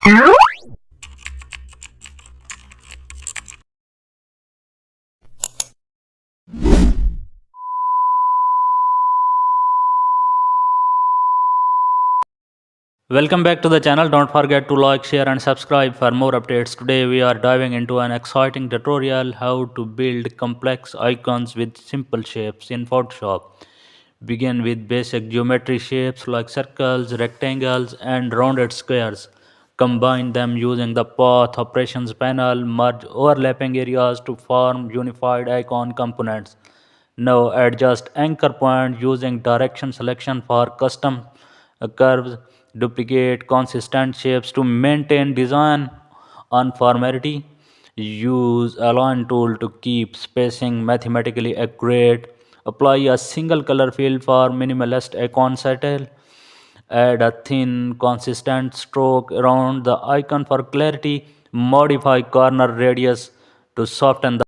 Welcome back to the channel. Don't forget to like, share and subscribe for more updates. Today we are diving into an exciting tutorial how to build complex icons with simple shapes in Photoshop. Begin with basic geometry shapes like circles, rectangles and rounded squares. Combine them using the path operations panel. Merge overlapping areas to form unified icon components. Now adjust anchor point using direction selection for custom curves. Duplicate consistent shapes to maintain design uniformity. Use align tool to keep spacing mathematically accurate. Apply a single color fill for minimalist icon style. Add a thin consistent stroke around the icon for clarity. Modify corner radius to soften the